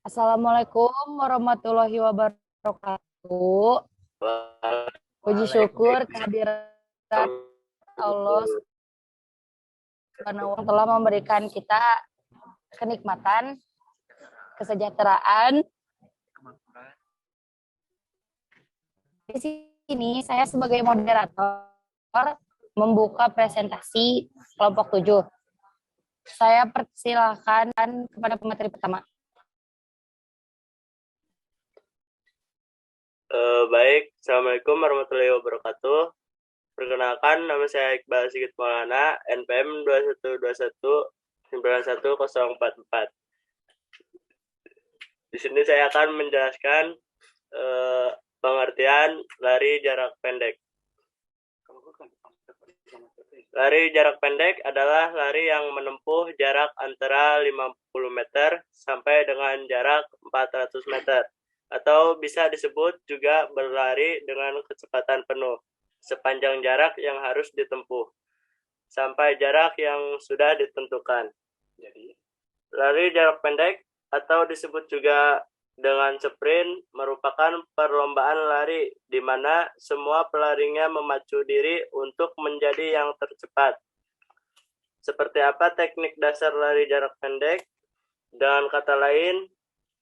Assalamualaikum warahmatullahi wabarakatuh. Puji syukur kehadirat Allah Subhanahu wa telah memberikan kita kenikmatan, kesejahteraan. Di sini saya sebagai moderator membuka presentasi kelompok 7. Saya persilahkan kepada pemateri pertama. Baik, Assalamualaikum warahmatullahi wabarakatuh. Perkenalkan, nama saya Iqbal Sigit Maulana, NPM 21219144. Di sini saya akan menjelaskan pengertian lari jarak pendek. Lari jarak pendek adalah lari yang menempuh jarak antara 50 meter sampai dengan jarak 400 meter. Atau bisa disebut juga berlari dengan kecepatan penuh, sepanjang jarak yang harus ditempuh, sampai jarak yang sudah ditentukan. Jadi, lari jarak pendek atau disebut juga dengan sprint merupakan perlombaan lari di mana semua pelarinya memacu diri untuk menjadi yang tercepat. Seperti apa teknik dasar lari jarak pendek? Dengan kata lain,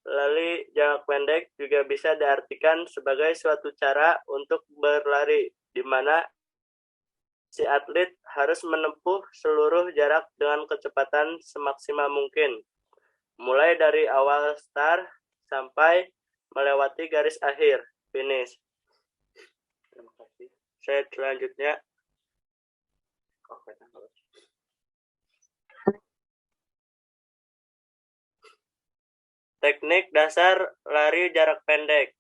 lari jarak pendek juga bisa diartikan sebagai suatu cara untuk berlari, di mana si atlet harus menempuh seluruh jarak dengan kecepatan semaksimal mungkin, mulai dari awal start sampai melewati garis akhir, finish. Terima kasih. Saya selanjutnya. Teknik dasar lari jarak pendek.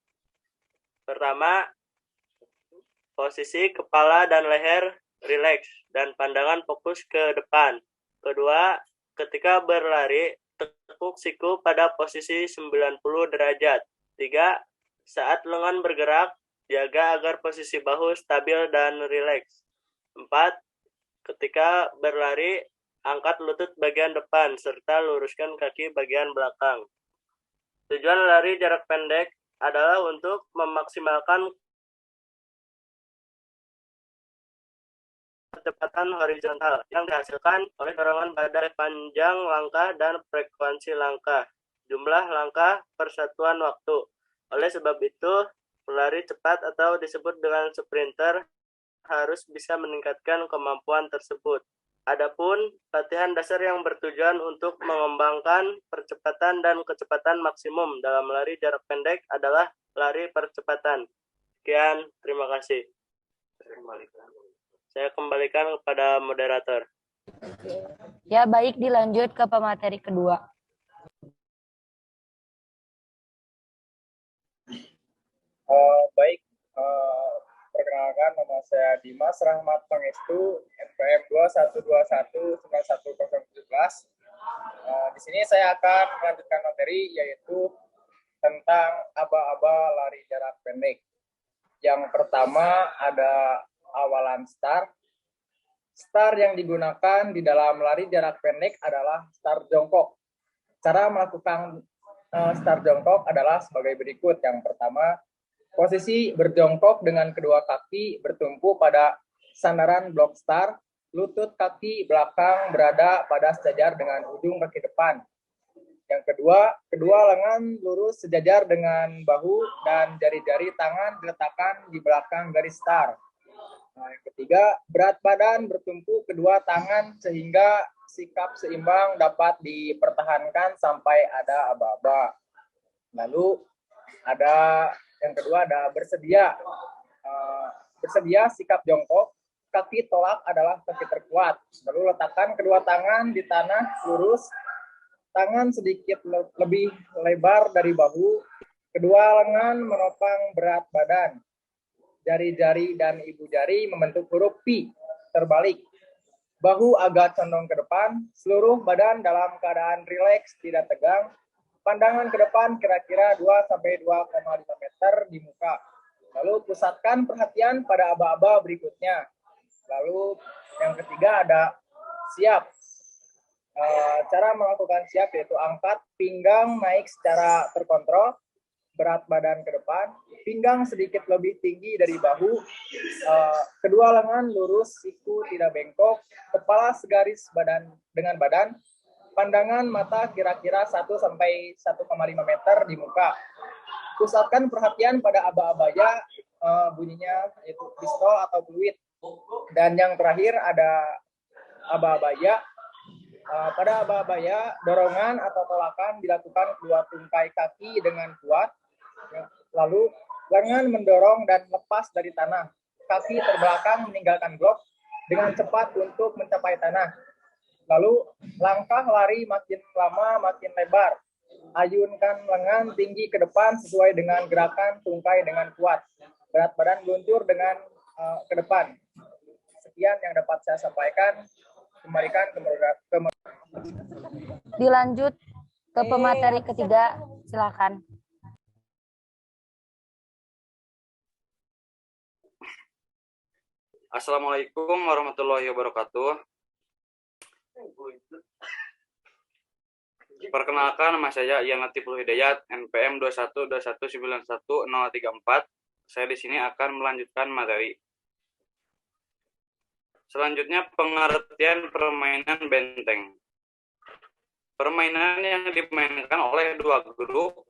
Pertama, posisi kepala dan leher rileks dan pandangan fokus ke depan. Kedua, ketika berlari, tekuk siku pada posisi 90 derajat. Tiga, saat lengan bergerak, jaga agar posisi bahu stabil dan rileks. Empat, ketika berlari, angkat lutut bagian depan serta luruskan kaki bagian belakang. Tujuan lari jarak pendek adalah untuk memaksimalkan kecepatan horizontal yang dihasilkan oleh dorongan badan panjang langkah dan frekuensi langkah, jumlah langkah per satuan waktu. Oleh sebab itu, pelari cepat atau disebut dengan sprinter harus bisa meningkatkan kemampuan tersebut. Adapun latihan dasar yang bertujuan untuk mengembangkan percepatan dan kecepatan maksimum dalam lari jarak pendek adalah lari percepatan. Sekian, terima kasih. Saya kembalikan kepada moderator. Ya, baik, dilanjut ke pemateri kedua. Baik, perkenalkan nama saya Dimas Rahmat Pangestu, NPM 21219117. Di sini saya akan melanjutkan materi yaitu tentang aba-aba lari jarak pendek. Yang pertama ada awalan start. Start yang digunakan di dalam lari jarak pendek adalah start jongkok. Cara melakukan start jongkok adalah sebagai berikut. Yang pertama, posisi berjongkok dengan kedua kaki bertumpu pada sandaran blok start, lutut kaki belakang berada pada sejajar dengan ujung kaki depan. Yang kedua, kedua lengan lurus sejajar dengan bahu dan jari-jari tangan diletakkan di belakang garis start. Nah, yang ketiga, berat badan bertumpu kedua tangan sehingga sikap seimbang dapat dipertahankan sampai ada aba-aba. Lalu ada yang kedua ada bersedia. Bersedia sikap jongkok, kaki tolak adalah kaki terkuat. Lalu letakkan kedua tangan di tanah lurus, tangan sedikit lebih lebar dari bahu, kedua lengan menopang berat badan. Jari-jari dan ibu jari membentuk huruf P terbalik. Bahu agak condong ke depan, seluruh badan dalam keadaan rileks, tidak tegang. Pandangan ke depan kira-kira 2-2,5 meter di muka. Lalu pusatkan perhatian pada aba-aba berikutnya. Lalu yang ketiga ada siap. Cara melakukan siap yaitu angkat pinggang naik secara terkontrol, berat badan ke depan, pinggang sedikit lebih tinggi dari bahu, kedua lengan lurus, siku tidak bengkok, kepala segaris badan dengan badan, pandangan mata kira-kira 1 sampai 1,5 meter di muka. Pusatkan perhatian pada aba-abaya, bunyinya yaitu pistol atau fluid. Dan yang terakhir ada aba-abaya. Pada aba-abaya, dorongan atau tolakan dilakukan kedua tungkai kaki dengan kuat. Lalu lengan mendorong dan lepas dari tanah. Kaki terbelakang meninggalkan blok dengan cepat untuk mencapai tanah. Lalu langkah lari makin lama makin lebar. Ayunkan lengan tinggi ke depan sesuai dengan gerakan tungkai dengan kuat. Berat badan meluncur dengan ke depan. Sekian yang dapat saya sampaikan. Kembalikan ke Dilanjut ke pemateri ketiga, silakan. Assalamualaikum warahmatullahi wabarakatuh. Perkenalkan, nama saya Ian Latiful Hidayat, NPM 212191034. Saya di sini akan melanjutkan materi. Selanjutnya, pengertian permainan benteng. Permainan yang dimainkan oleh dua grup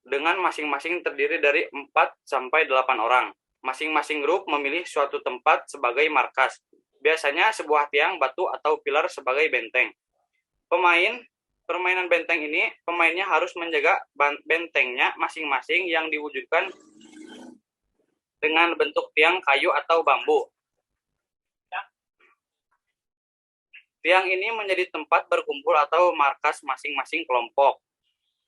dengan masing-masing terdiri dari 4 sampai 8 orang. Masing-masing grup memilih suatu tempat sebagai markas. Biasanya sebuah tiang, batu, atau pilar sebagai benteng. Permainan benteng ini, pemainnya harus menjaga bentengnya masing-masing yang diwujudkan dengan bentuk tiang, kayu, atau bambu. Tiang ini menjadi tempat berkumpul atau markas masing-masing kelompok.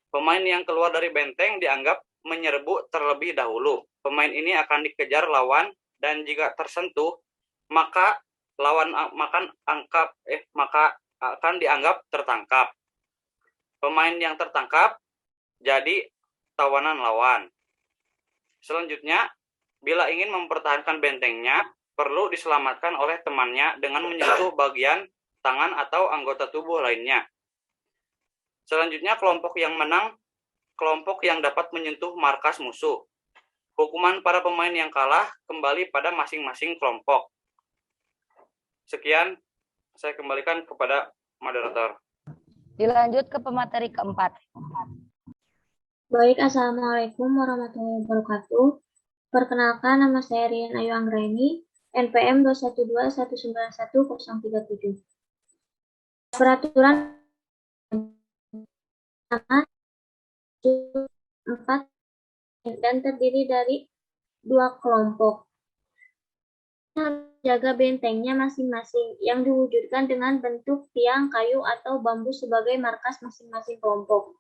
Pemain yang keluar dari benteng dianggap menyerbu terlebih dahulu. Pemain ini akan dikejar lawan dan jika tersentuh, maka akan dianggap tertangkap. Pemain yang tertangkap jadi tawanan lawan. Selanjutnya, bila ingin mempertahankan bentengnya, perlu diselamatkan oleh temannya dengan menyentuh bagian tangan atau anggota tubuh lainnya. Selanjutnya, kelompok yang menang, kelompok yang dapat menyentuh markas musuh. Hukuman para pemain yang kalah kembali pada masing-masing kelompok. Sekian, saya kembalikan kepada moderator. Dilanjut ke pemateri keempat. Baik, Assalamualaikum warahmatullahi wabarakatuh. Perkenalkan, nama saya Rian Ayu Anggraini, NPM 212191037. Peraturan 4 dan terdiri dari 2 kelompok. Jaga bentengnya masing-masing yang diwujudkan dengan bentuk tiang, kayu, atau bambu sebagai markas masing-masing kelompok.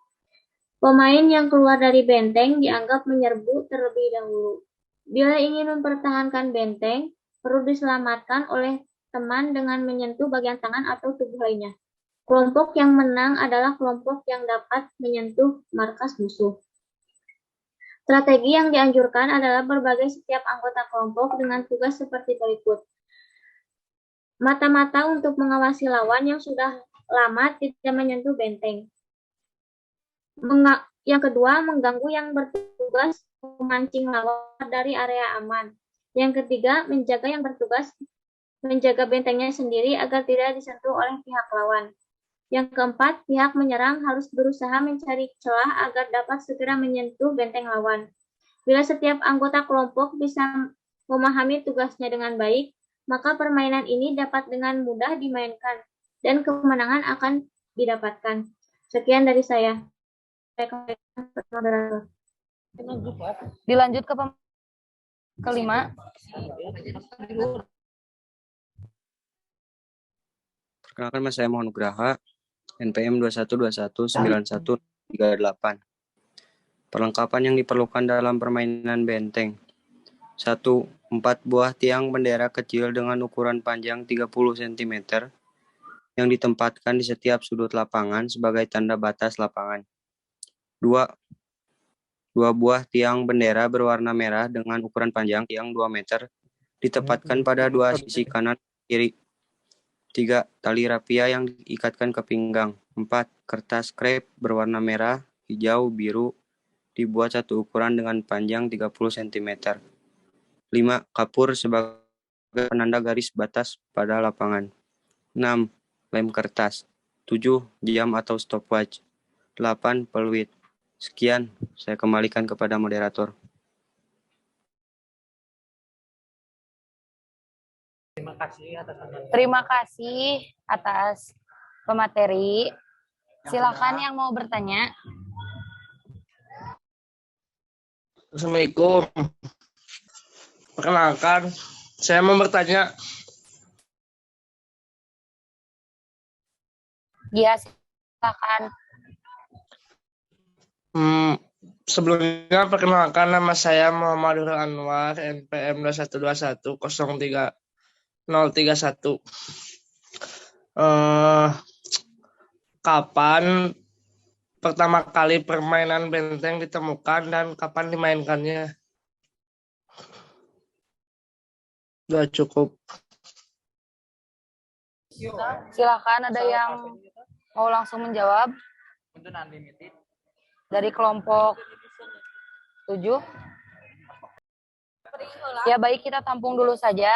Pemain yang keluar dari benteng dianggap menyerbu terlebih dahulu. Bila ingin mempertahankan benteng, perlu diselamatkan oleh teman dengan menyentuh bagian tangan atau tubuh lainnya. Kelompok yang menang adalah kelompok yang dapat menyentuh markas musuh. Strategi yang dianjurkan adalah berbagi setiap anggota kelompok dengan tugas seperti berikut. Mata-mata untuk mengawasi lawan yang sudah lama tidak menyentuh benteng. Yang kedua, mengganggu yang bertugas memancing lawan dari area aman. Yang ketiga, menjaga yang bertugas menjaga bentengnya sendiri agar tidak disentuh oleh pihak lawan. Yang keempat, pihak menyerang harus berusaha mencari celah agar dapat segera menyentuh benteng lawan. Bila setiap anggota kelompok bisa memahami tugasnya dengan baik, maka permainan ini dapat dengan mudah dimainkan dan kemenangan akan didapatkan. Sekian dari saya. Dilanjut ke kelima. Perkenalkan, nama saya Mohon Nugraha, NPM 212191038. Perlengkapan yang diperlukan dalam permainan benteng. 1. 4 buah tiang bendera kecil dengan ukuran panjang 30 cm yang ditempatkan di setiap sudut lapangan sebagai tanda batas lapangan. 2 buah tiang bendera berwarna merah dengan ukuran panjang tiang 2 meter ditempatkan pada dua sisi kanan kiri. 3. Tali rapia yang diikatkan ke pinggang. 4. Kertas krep berwarna merah, hijau, biru dibuat satu ukuran dengan panjang 30 cm. 5. Kapur sebagai penanda garis batas pada lapangan. 6. Lem kertas. 7. Jam atau stopwatch. 8. Peluit. Sekian, saya kembalikan kepada moderator. Terima kasih atas pemateri. Silakan yang mau bertanya. Assalamualaikum. Perkenalkan, saya mau bertanya. Ya, silakan. Sebelumnya perkenalkan, nama saya Muhammad Nurul Anwar, NPM 212103031. Kapan pertama kali permainan benteng ditemukan dan kapan dimainkannya? Sudah cukup. Silakan, ada yang mau langsung menjawab? Dari kelompok 7. Ya baik, kita tampung dulu saja.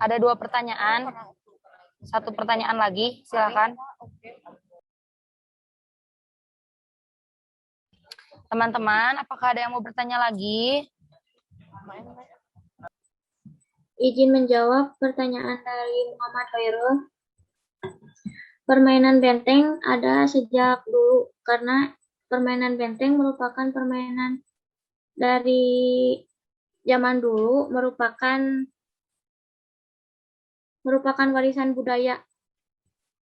Ada 2 pertanyaan. 1 pertanyaan lagi, silakan. Teman-teman, apakah ada yang mau bertanya lagi? Izin menjawab pertanyaan dari Muhammad Khairul. Permainan benteng ada sejak dulu karena permainan benteng merupakan permainan dari zaman dulu, merupakan warisan budaya.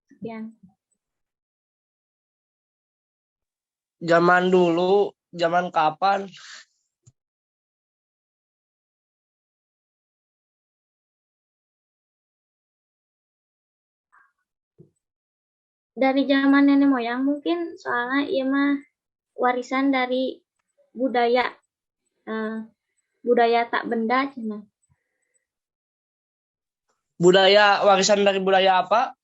Sekian. Zaman dulu, zaman kapan? Dari zaman nenek moyang mungkin, soalnya iya mah warisan dari budaya, budaya tak benda cina. Warisan dari budaya apa?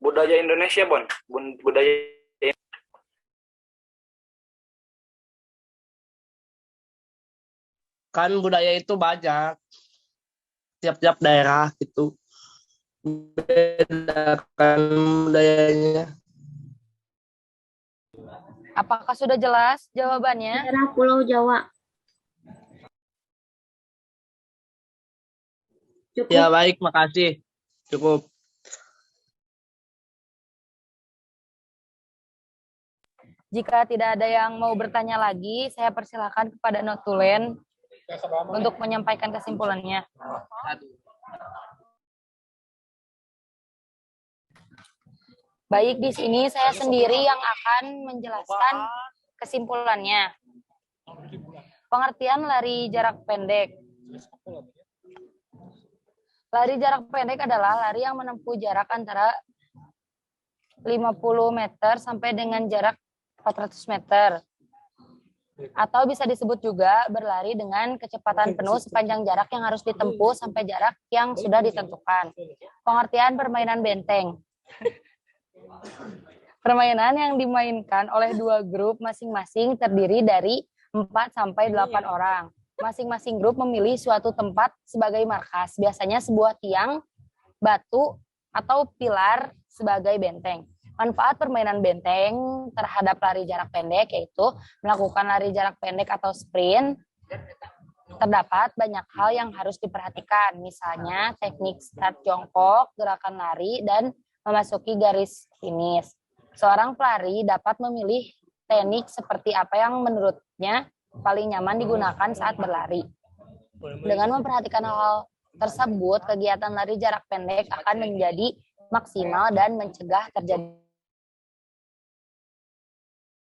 Budaya Indonesia, Bon. Budaya Kan budaya itu banyak. Tiap-tiap daerah gitu. Bedakan budayanya. Apakah sudah jelas jawabannya? Daerah Pulau Jawa. Cukup. Ya baik, makasih. Cukup. Jika tidak ada yang mau bertanya lagi, saya persilakan kepada notulen untuk menyampaikan kesimpulannya. Baik, di sini saya sendiri yang akan menjelaskan kesimpulannya. Pengertian lari jarak pendek. Lari jarak pendek adalah lari yang menempuh jarak antara 50 meter sampai dengan jarak 400 meter. Atau bisa disebut juga berlari dengan kecepatan penuh sepanjang jarak yang harus ditempuh sampai jarak yang sudah ditentukan. Pengertian permainan benteng. Permainan yang dimainkan oleh 2 grup masing-masing terdiri dari 4 sampai 8 orang. Masing-masing grup memilih suatu tempat sebagai markas, biasanya sebuah tiang, batu, atau pilar sebagai benteng. Manfaat permainan benteng terhadap lari jarak pendek yaitu melakukan lari jarak pendek atau sprint. Terdapat banyak hal yang harus diperhatikan, misalnya teknik start jongkok, gerakan lari, dan memasuki garis finish. Seorang pelari dapat memilih teknik seperti apa yang menurutnya paling nyaman digunakan saat berlari. Dengan memperhatikan hal tersebut, kegiatan lari jarak pendek akan menjadi maksimal dan mencegah terjadi